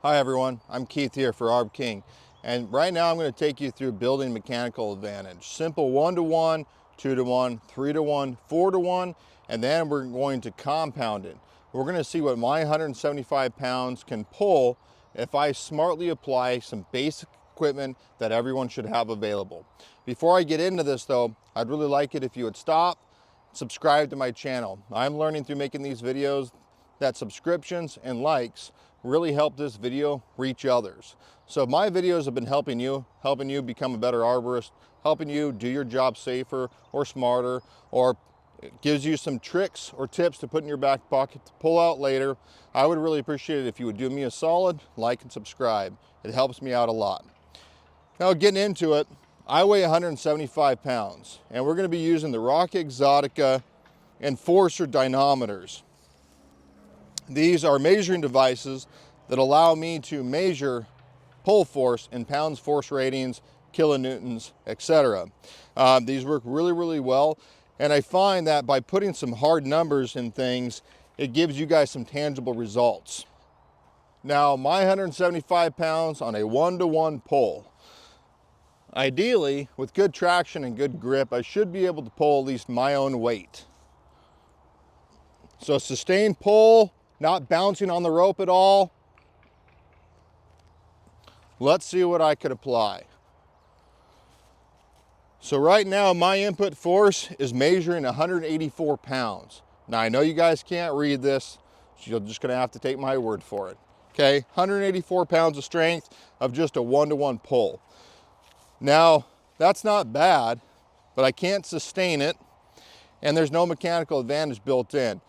Hi everyone, I'm Keith here for ARB King, and right now I'm going to take you through building mechanical advantage. Simple 1-to-1, 2-to-1, 3-to-1, 4-to-1, and then we're going to compound it. We're going to see what my 175 pounds can pull if I smartly apply some basic equipment that everyone should have available. Before I get into this though, I'd really like it if you would stop, subscribe to my channel. I'm learning through making these videos that subscriptions and likes really help this video reach others. So if my videos have been helping you become a better arborist, helping you do your job safer or smarter, or it gives you some tricks or tips to put in your back pocket to pull out later, I would really appreciate it if you would do me a solid, like and subscribe. It helps me out a lot. Now getting into it, I weigh 175 pounds and we're going to be using the Rock Exotica Enforcer dynamometers. These are measuring devices that allow me to measure pull force in pounds force ratings, kilonewtons, etc. These work really well, and I find that by putting some hard numbers in things, it gives you guys some tangible results. Now, my 175 pounds on a 1-to-1 pull. Ideally, with good traction and good grip, I should be able to pull at least my own weight. So sustained pull, not bouncing on the rope at all. Let's see what I could apply. So right now my input force is measuring 184 pounds. Now I know you guys can't read this, so you're just gonna have to take my word for it. Okay, 184 pounds of strength of just a 1-to-1 pull. Now that's not bad, but I can't sustain it and there's no mechanical advantage built in.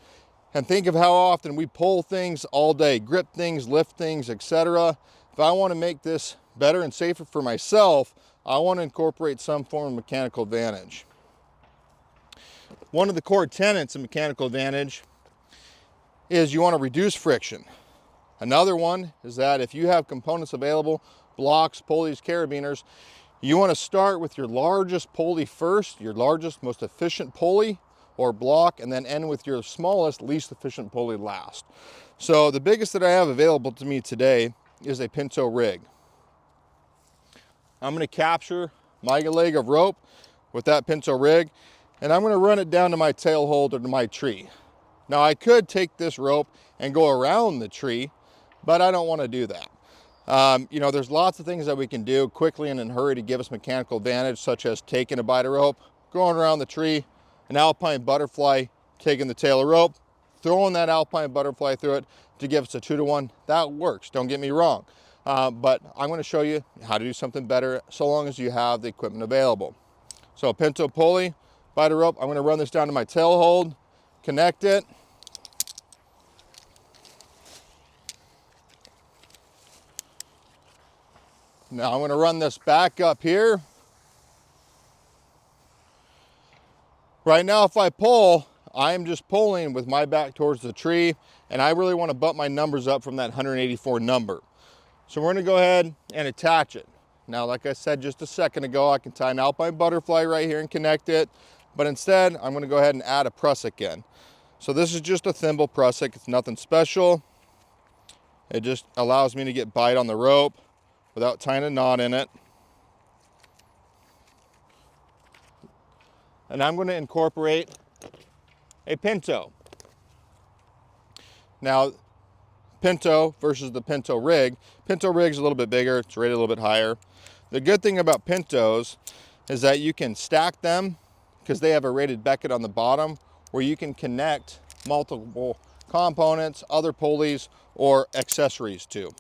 And think of how often we pull things all day, grip things, lift things, etc. If I want to make this better and safer for myself, I want to incorporate some form of mechanical advantage. One of the core tenets of mechanical advantage is you want to reduce friction. Another one is that if you have components available, blocks, pulleys, carabiners, you want to start with your largest pulley first, your largest, most efficient pulley or block, and then end with your smallest, least efficient pulley last. So the biggest that I have available to me today is a Pinto rig. I'm going to capture my leg of rope with that Pinto rig, and I'm going to run it down to my tail hold or to my tree. Now I could take this rope and go around the tree, but I don't want to do that. You know, there's lots of things that we can do quickly and in a hurry to give us mechanical advantage, such as taking a bite of rope, going around the tree, an alpine butterfly, taking the tail of rope, throwing that alpine butterfly through it to give us a 2-to-1. That works, don't get me wrong. But I'm going to show you how to do something better so long as you have the equipment available. So Pinto pulley, bite of rope, I'm going to run this down to my tail hold, connect it. Now I'm going to run this back up here. Right now, if I pull, I'm just pulling with my back towards the tree, and I really want to bump my numbers up from that 184 number. So we're going to go ahead and attach it. Now, like I said just a second ago, I can tie an alpine butterfly right here and connect it, but instead, I'm going to go ahead and add a prusik in. So this is just a thimble prusik. It's nothing special. It just allows me to get bite on the rope without tying a knot in it. And I'm going to incorporate a Pinto. Now, Pinto versus the Pinto rig. Pinto rig's a little bit bigger, it's rated a little bit higher. The good thing about Pintos is that you can stack them because they have a rated becket on the bottom where you can connect multiple components, other pulleys, or accessories to.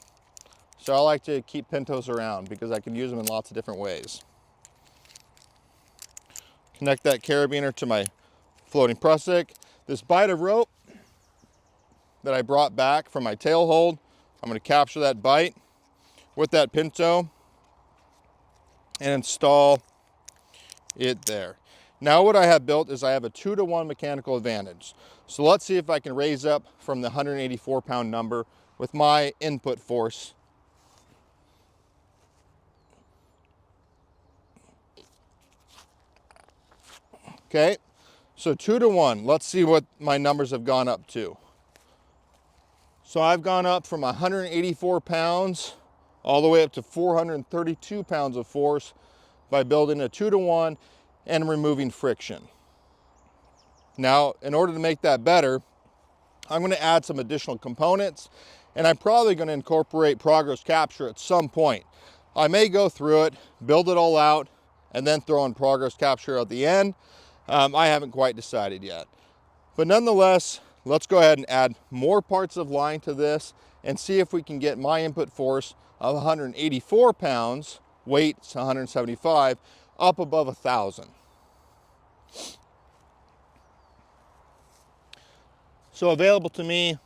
So I like to keep Pintos around because I can use them in lots of different ways. Connect that carabiner to my floating prusik. This bite of rope that I brought back from my tail hold, I'm going to capture that bite with that Pinto and install it there. Now what I have built is I have a 2-to-1 mechanical advantage. So let's see if I can raise up from the 184 pound number with my input force. Okay, so 2-to-1. Let's see what my numbers have gone up to. So I've gone up from 184 pounds all the way up to 432 pounds of force by building a 2-to-1 and removing friction. Now, in order to make that better, I'm going to add some additional components, and I'm probably going to incorporate progress capture at some point. I may go through it, build it all out, and then throw in progress capture at the end. I haven't quite decided yet. But nonetheless, let's go ahead and add more parts of line to this and see if we can get my input force of 184 pounds, weight 175, up above 1,000. So available to me,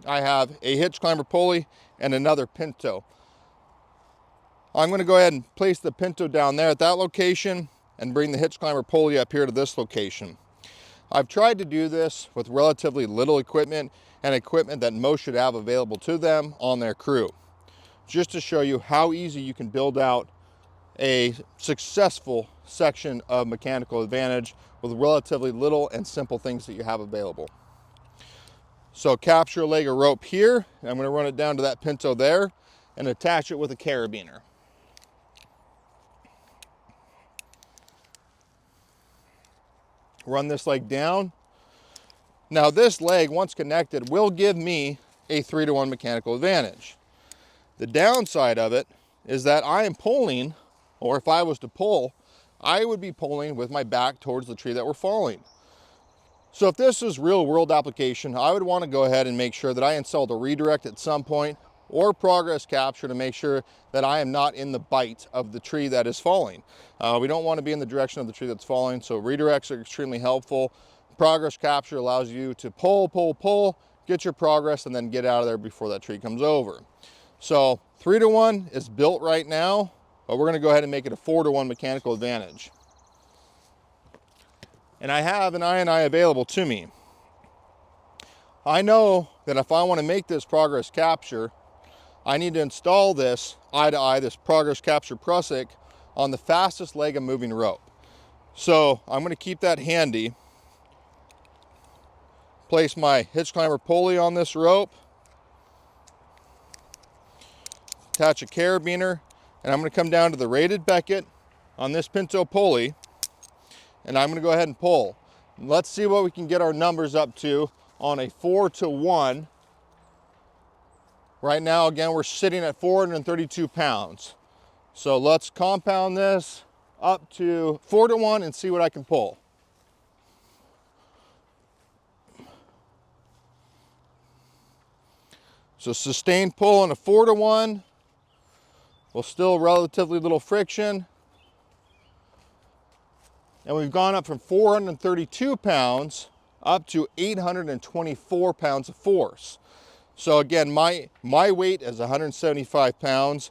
I have a hitch climber pulley and another Pinto. I'm going to go ahead and place the Pinto down there at that location and bring the hitch climber pulley up here to this location. I've tried to do this with relatively little equipment and equipment that most should have available to them on their crew, just to show you how easy you can build out a successful section of mechanical advantage with relatively little and simple things that you have available. So capture a leg of rope here, and I'm going to run it down to that Pinto there and attach it with a carabiner. Run this leg down. Now this leg, once connected, will give me a 3-to-1 mechanical advantage. The downside of it is that I am pulling, or if I was to pull, I would be pulling with my back towards the tree that we're falling. So if this is real world application, I would want to go ahead and make sure that I installed a redirect at some point or progress capture to make sure that I am not in the bite of the tree that is falling. We don't want to be in the direction of the tree that's falling, so redirects are extremely helpful. Progress capture allows you to pull, get your progress, and then get out of there before that tree comes over. So 3-to-1 is built right now, but we're going to go ahead and make it a 4-to-1 mechanical advantage. And I have an I&I available to me. I know that if I want to make this progress capture, I need to install this eye-to-eye, this progress capture prusik, on the fastest leg of moving rope. So I'm going to keep that handy. Place my hitch climber pulley on this rope. Attach a carabiner, and I'm going to come down to the rated becket on this Pinto pulley, and I'm going to go ahead and pull. Let's see what we can get our numbers up to on a 4-to-1. Right now, again, we're sitting at 432 pounds. So let's compound this up to 4-to-1 and see what I can pull. So sustained pull on a 4-to-1. Well, still relatively little friction. And we've gone up from 432 pounds up to 824 pounds of force. So again, my weight is 175 pounds.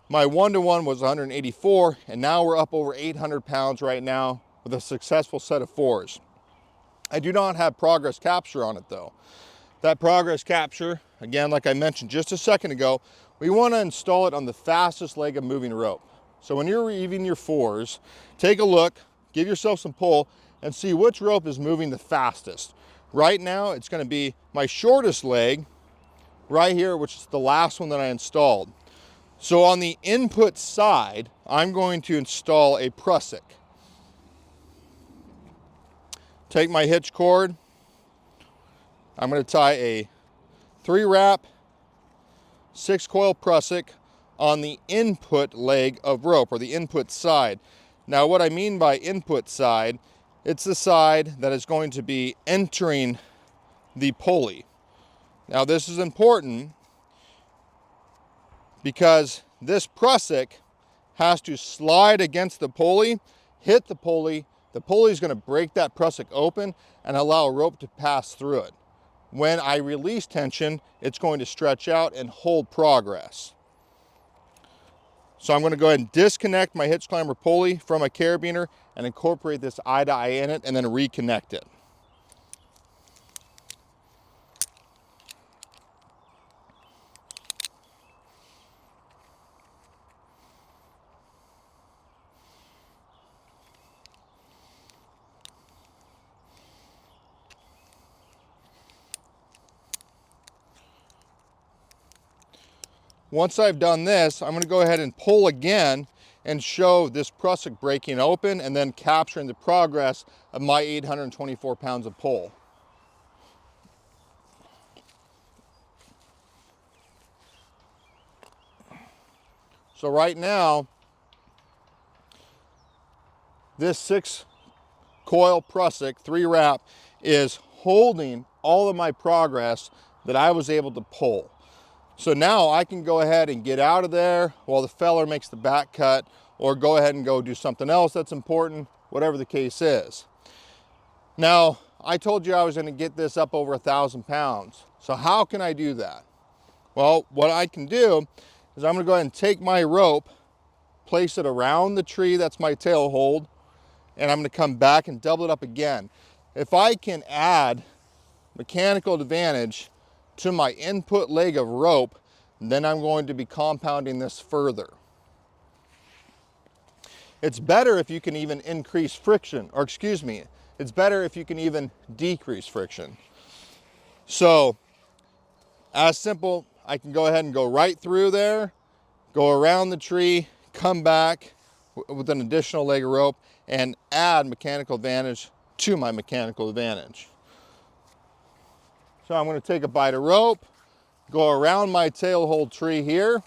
My 1-to-1 was 184, and now we're up over 800 pounds right now with a successful set of 4s. I do not have progress capture on it though. That progress capture, again, like I mentioned just a second ago, we want to install it on the fastest leg of moving rope. So when you're reeving your 4s, take a look, give yourself some pull, and see which rope is moving the fastest. Right now, it's going to be my shortest leg right here, which is the last one that I installed. So on the input side, I'm going to install a prusik. Take my hitch cord. I'm going to tie a 3-wrap 6-coil prusik on the input leg of rope, or the input side. Now what I mean by input side, it's the side that is going to be entering the pulley. Now this is important because this prusik has to slide against the pulley, hit the pulley. The pulley is going to break that prusik open and allow a rope to pass through it. When I release tension, it's going to stretch out and hold progress. So I'm going to go ahead and disconnect my hitch climber pulley from my carabiner and incorporate this eye-to-eye in it and then reconnect it. Once I've done this, I'm going to go ahead and pull again and show this prusik breaking open and then capturing the progress of my 824 pounds of pull. So right now, this 6-coil prusik 3-wrap is holding all of my progress that I was able to pull. So now I can go ahead and get out of there while the feller makes the back cut, or go ahead and go do something else that's important, whatever the case is. Now, I told you I was going to get this up over 1,000 pounds. So how can I do that? Well, what I can do is I'm going to go ahead and take my rope, place it around the tree, that's my tail hold, and I'm going to come back and double it up again. If I can add mechanical advantage to my input leg of rope, then I'm going to be compounding this further. It's better if you can even increase friction, or excuse me, it's better if you can even decrease friction. So, as simple, I can go ahead and go right through there, go around the tree, come back with an additional leg of rope, and add mechanical advantage to my mechanical advantage. So I'm going to take a bite of rope, go around my tail hold tree here.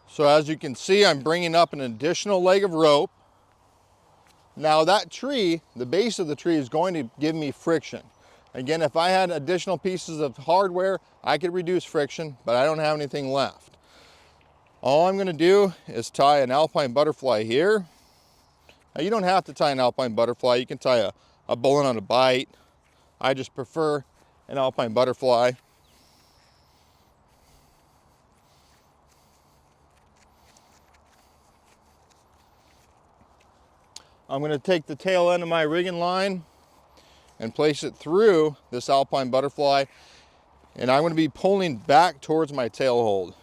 So as you can see, I'm bringing up an additional leg of rope. Now that tree, the base of the tree is going to give me friction. Again, if I had additional pieces of hardware, I could reduce friction, but I don't have anything left. All I'm going to do is tie an alpine butterfly here. Now you don't have to tie an alpine butterfly. You can tie a bowline on a bite. I just prefer an alpine butterfly. I'm going to take the tail end of my rigging line and place it through this alpine butterfly, and I'm going to be pulling back towards my tail hold.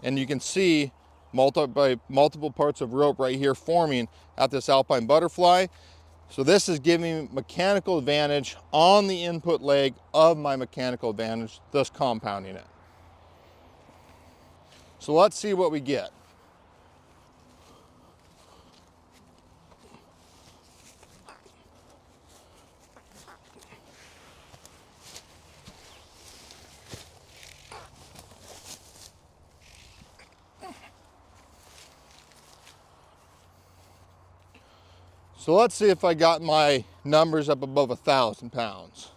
And you can see multiple parts of rope right here forming at this alpine butterfly. So this is giving me mechanical advantage on the input leg of my mechanical advantage, thus compounding it. So let's see what we get. So let's see if I got my numbers up above 1,000 pounds.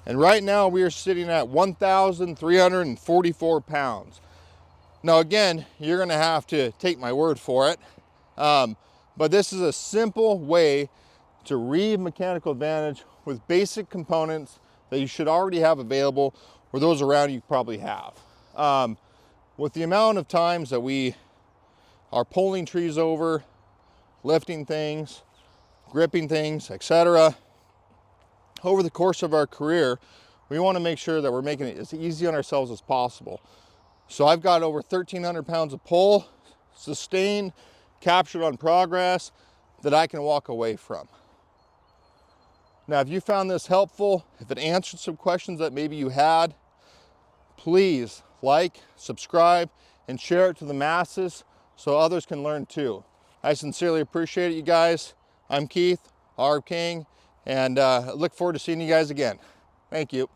And right now we are sitting at 1,344 pounds. Now again, you're gonna have to take my word for it. But this is a simple way to read mechanical advantage with basic components that you should already have available, or those around you probably have. With the amount of times that we are pulling trees over, lifting things, gripping things, etc., over the course of our career, we want to make sure that we're making it as easy on ourselves as possible. So I've got over 1,300 pounds of pull, sustained, captured on progress, that I can walk away from. Now, if you found this helpful, if it answered some questions that maybe you had, please like, subscribe, and share it to the masses so others can learn too. I sincerely appreciate it, you guys. I'm Keith, Arb King, and look forward to seeing you guys again. Thank you.